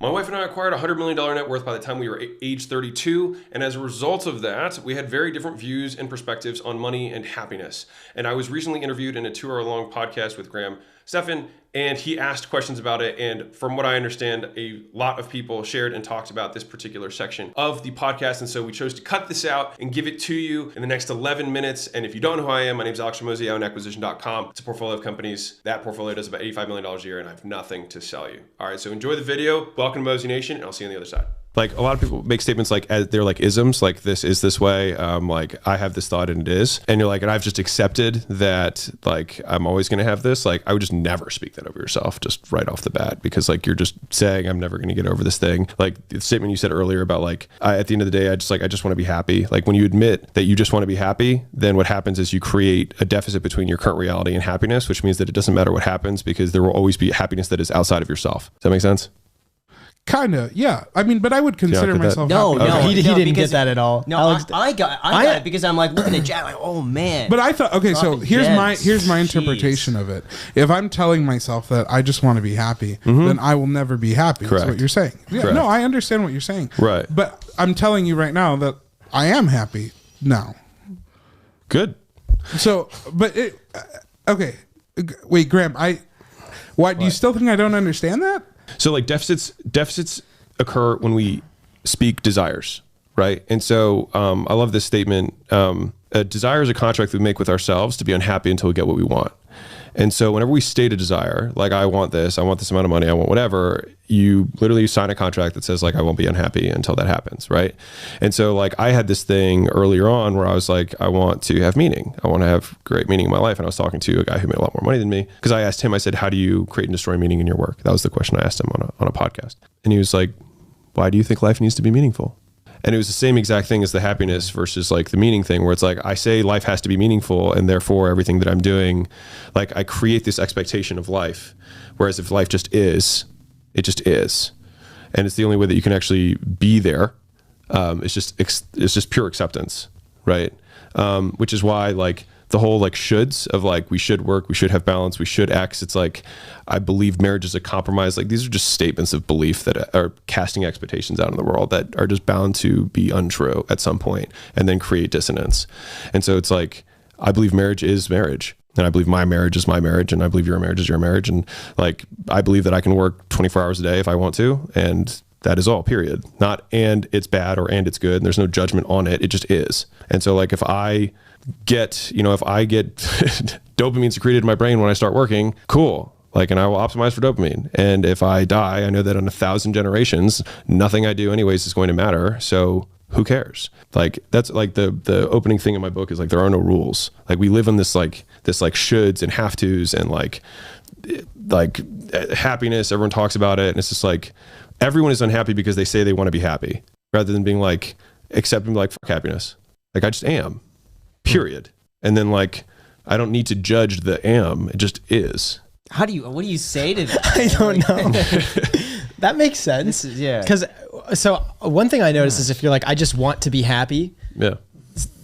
My wife and I acquired a $100 million net worth by the time we were age 32. And as a result of that, we had very different views and perspectives on money and happiness. And I was recently interviewed in a 2-hour-long podcast with Graham Stephan, and he asked questions about it. And from what I understand, a lot of people shared and talked about this particular section of the podcast. And so we chose to cut this out and give it to you in the next 11 minutes. And if you don't know who I am, my name is Alex Hormozi. I own acquisition.com. It's a portfolio of companies. That portfolio does about $85 million a year, and I have nothing to sell you. All right, so enjoy the video. Welcome to Mozi Nation, and I'll see you on the other side. Like, a lot of people make statements like, they're like isms, like this is this way, like I have this thought and it is. And you're like, and I've just accepted that, like, I'm always going to have this. Like, I would just never speak that over yourself, just right off the bat, because like, you're just saying, I'm never going to get over this thing. Like the statement you said earlier about like, at the end of the day, I just want to be happy. Like when you admit that you just want to be happy, then what happens is you create a deficit between your current reality and happiness, which means that it doesn't matter what happens because there will always be happiness that is outside of yourself. Does that make sense? Kind of, yeah. I mean, but I would consider myself happy. No, he didn't get that at all. No, Alex, I got it because I'm like looking at Jack like, oh man. But I thought, okay, so here's my interpretation of it. If I'm telling myself that I just want to be happy, then I will never be happy. Correct. That's what you're saying. Yeah, no, I understand what you're saying. Right. But I'm telling you right now that I am happy now. Good. So, but okay, wait, Graham, why do you still think I don't understand that? So like deficits occur when we speak desires, right? And so I love this statement. A desire is a contract we make with ourselves to be unhappy until we get what we want. And so whenever we state a desire, like I want this amount of money, I want whatever, you literally sign a contract that says like, I won't be unhappy until that happens, right? And so like I had this thing earlier on where I was like, I want to have meaning. I want to have great meaning in my life. And I was talking to a guy who made a lot more money than me because I asked him, I said, how do you create and destroy meaning in your work? That was the question I asked him on a podcast. And he was like, why do you think life needs to be meaningful? And it was the same exact thing as the happiness versus like the meaning thing, where it's like, I say life has to be meaningful and therefore everything that I'm doing, like I create this expectation of life. Whereas if life just is, it just is. And it's the only way that you can actually be there. It's just pure acceptance, right? Which is why like the whole like shoulds of like, we should work, we should have balance, we should X. It's like, I believe marriage is a compromise. Like these are just statements of belief that are casting expectations out in the world that are just bound to be untrue at some point and then create dissonance. And so it's like, I believe marriage is marriage. And I believe my marriage is my marriage. And I believe your marriage is your marriage. And like, I believe that I can work 24 hours a day if I want to. And that is all, period. Not, and it's bad or, and it's good. And there's no judgment on it. It just is. And so like, if I get dopamine secreted in my brain when I start working, cool. Like, and I will optimize for dopamine. And if I die, I know that in 1,000 generations, nothing I do anyways is going to matter. So who cares? Like, that's like the opening thing in my book is like, there are no rules. Like we live in this shoulds and have tos and like happiness. Everyone talks about it. And it's just like, everyone is unhappy because they say they want to be happy rather than being like, accepting like, fuck happiness. Like I just am. Period. And then like, I don't need to judge the am, it just is. What do you say to that? I don't know. That makes sense. Yeah. Because so one thing I noticed is if you're like, I just want to be happy. Yeah.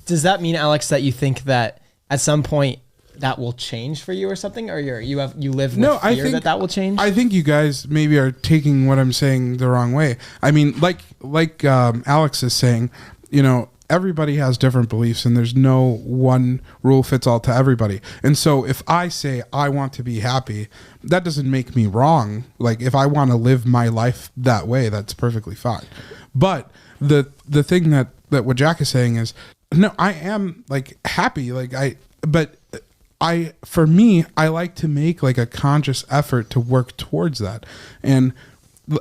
Does that mean, Alex, that you think that at some point that will change for you or something? Or you live with fear that will change? I think you guys maybe are taking what I'm saying the wrong way. I mean, like Alex is saying, you know, everybody has different beliefs and there's no one rule fits all to everybody. And so if I say I want to be happy, that doesn't make me wrong. Like if I want to live my life that way, that's perfectly fine. But the thing that what Jack is saying is, no, I am like happy. For me, I like to make like a conscious effort to work towards that. And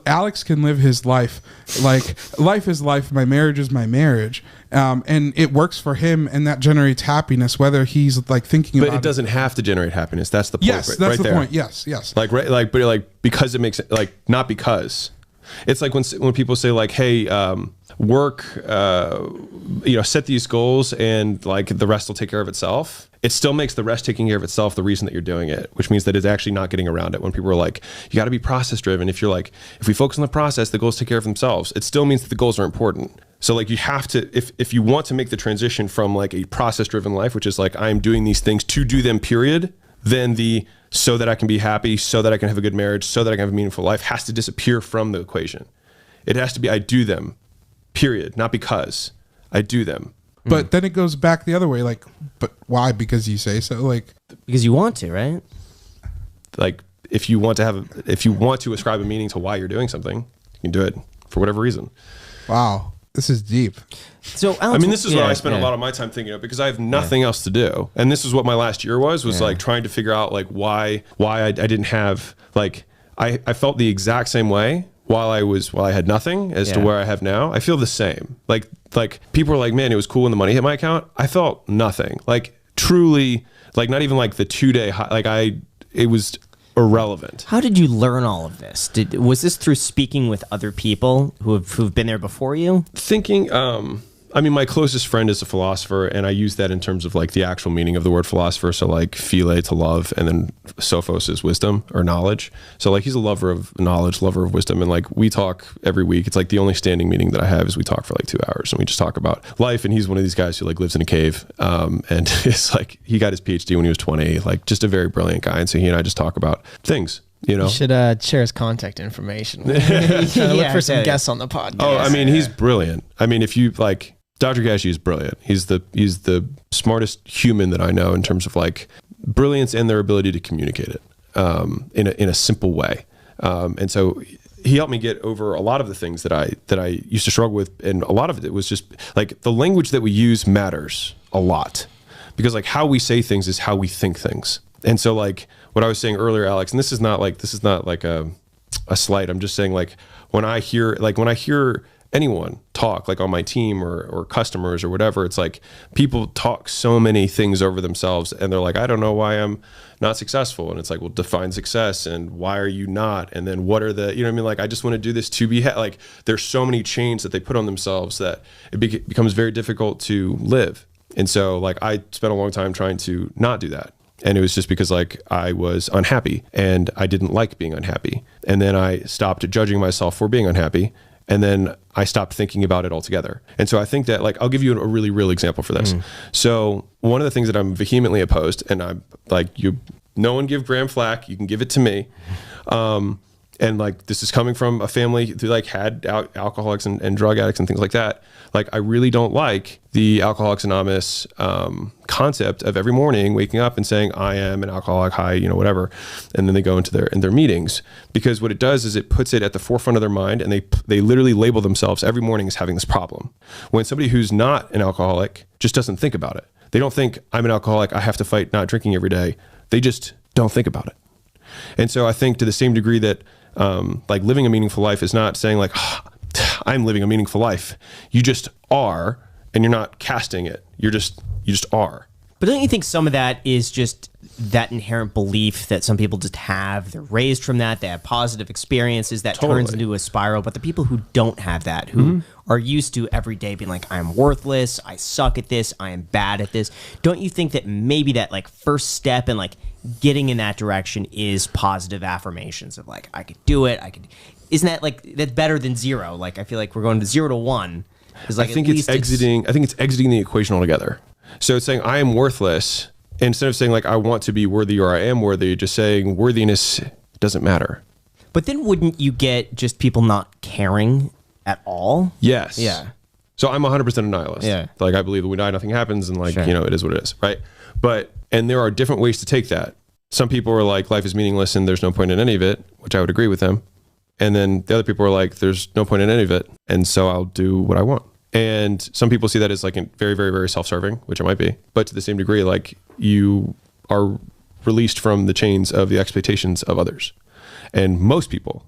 Alex can live his life like life is life. My marriage is my marriage. And it works for him and that generates happiness, whether he's like thinking about it. But it doesn't have to generate happiness. That's the point. Yes, that's the point. Yes. Like, right. But because it makes it like, not because. It's like when people say like, hey, work, set these goals and like the rest will take care of itself. It still makes the rest taking care of itself the reason that you're doing it, which means that it's actually not getting around it. When people are like, you got to be process driven. If you're like, if we focus on the process, the goals take care of themselves. It still means that the goals are important. So like you have to, if you want to make the transition from like a process driven life, which is like, I'm doing these things to do them, period, then the so that I can be happy, so that I can have a good marriage, so that I can have a meaningful life has to disappear from the equation. It has to be, I do them, period. Not because I do them. But then it goes back the other way. Like, but why? Because you say so? Like, because you want to, right? Like, if you want to ascribe a meaning to why you're doing something, you can do it for whatever reason. Wow. This is deep. So Alex, I mean, this is what I spend a lot of my time thinking of, because I have nothing else to do. And this is what my last year was like trying to figure out like why I didn't have, like, I felt the exact same way while I had nothing as to where I have now. I feel the same. Like people were like, man, it was cool when the money hit my account. I felt nothing. Like, truly, like, not even like the 2-day high, like it was irrelevant. How did you learn all of this? Was this through speaking with other people who've been there before you? Thinking, I mean, my closest friend is a philosopher, and I use that in terms of like the actual meaning of the word philosopher. So like phile, to love, and then sophos is wisdom or knowledge. So like he's a lover of knowledge, lover of wisdom. And like we talk every week. It's like the only standing meeting that I have is we talk for like 2 hours and we just talk about life. And he's one of these guys who like lives in a cave. And it's like, he got his PhD when he was 20, like just a very brilliant guy. And so he and I just talk about things. You know, you should share his contact information. Look for some guests on the podcast. Oh, I mean, he's brilliant. I mean, if you like, Dr. Cashy is brilliant. He's the smartest human that I know in terms of like brilliance and their ability to communicate it in a simple way. And so he helped me get over a lot of the things that I used to struggle with, and a lot of it was just like the language that we use matters a lot, because like how we say things is how we think things. And so like what I was saying earlier, Alex, and this is not like a slight. I'm just saying like when I hear anyone talk, like on my team or customers or whatever, it's like people talk so many things over themselves, and they're like, I don't know why I'm not successful. And it's like, well, define success, and why are you not? And then what are the, you know what I mean? Like, I just want to do this to be, like, there's so many chains that they put on themselves that it becomes very difficult to live. And so like, I spent a long time trying to not do that. And it was just because like I was unhappy and I didn't like being unhappy. And then I stopped judging myself for being unhappy. And then I stopped thinking about it altogether. And so I think that, like, I'll give you a really real example for this. So one of the things that I'm vehemently opposed, and I'm like, no one give Graham flack, you can give it to me. And like, this is coming from a family who like had alcoholics and drug addicts and things like that. Like, I really don't like the Alcoholics Anonymous concept of every morning waking up and saying, I am an alcoholic, hi, you know, whatever. And then they go into their meetings, because what it does is it puts it at the forefront of their mind, and they literally label themselves every morning as having this problem. When somebody who's not an alcoholic just doesn't think about it. They don't think, I'm an alcoholic, I have to fight not drinking every day. They just don't think about it. And so I think to the same degree that like living a meaningful life is not saying like, oh, I'm living a meaningful life. You just are, and you're not casting it. You just are. But don't you think some of that is just that inherent belief that some people just have? They're raised from that. They have positive experiences that turns into a spiral. But the people who don't have that, who are used to every day being like, I'm worthless, I suck at this, I am bad at this. Don't you think that maybe that like first step in like getting in that direction is positive affirmations of like, I could do it. Isn't that like, that's better than zero? Like, I feel like we're going to 0 to 1. Like, I think it's exiting the equation altogether. So it's saying I am worthless, instead of saying like I want to be worthy or I am worthy, just saying worthiness doesn't matter. But then wouldn't you get just people not caring at all? Yes. Yeah. So I'm 100% a nihilist. Yeah. Like, I believe that we die, nothing happens, and like, you know, it is what it is, right? And there are different ways to take that. Some people are like, life is meaningless and there's no point in any of it, which I would agree with them. And then the other people are like, there's no point in any of it, and so I'll do what I want. And some people see that as like very, very, very self-serving, which it might be. But to the same degree, like, you are released from the chains of the expectations of others. And most people,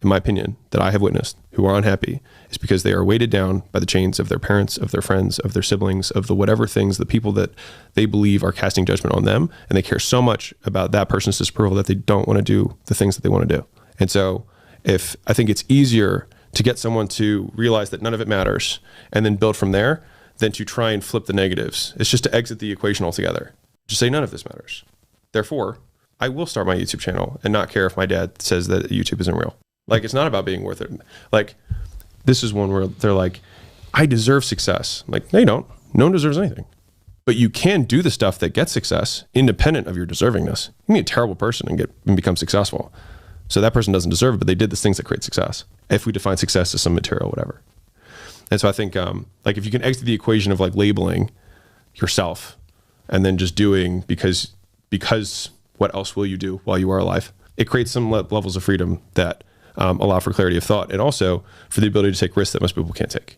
in my opinion, that I have witnessed who are unhappy is because they are weighted down by the chains of their parents, of their friends, of their siblings, of the whatever things, the people that they believe are casting judgment on them. And they care so much about that person's disapproval that they don't want to do the things that they want to do. And so I think it's easier to get someone to realize that none of it matters and then build from there than to try and flip the negatives. It's just to exit the equation altogether. Just say none of this matters. Therefore, I will start my YouTube channel and not care if my dad says that YouTube isn't real. Like, it's not about being worth it. Like, this is one where they're like, I deserve success. I'm like, no, you don't. No one deserves anything. But you can do the stuff that gets success independent of your deservingness. You can be a terrible person and become successful. So that person doesn't deserve it, but they did the things that create success. If we define success as some material, whatever. And so I think like if you can exit the equation of like labeling yourself and then just doing because what else will you do while you are alive? It creates some levels of freedom that allow for clarity of thought and also for the ability to take risks that most people can't take.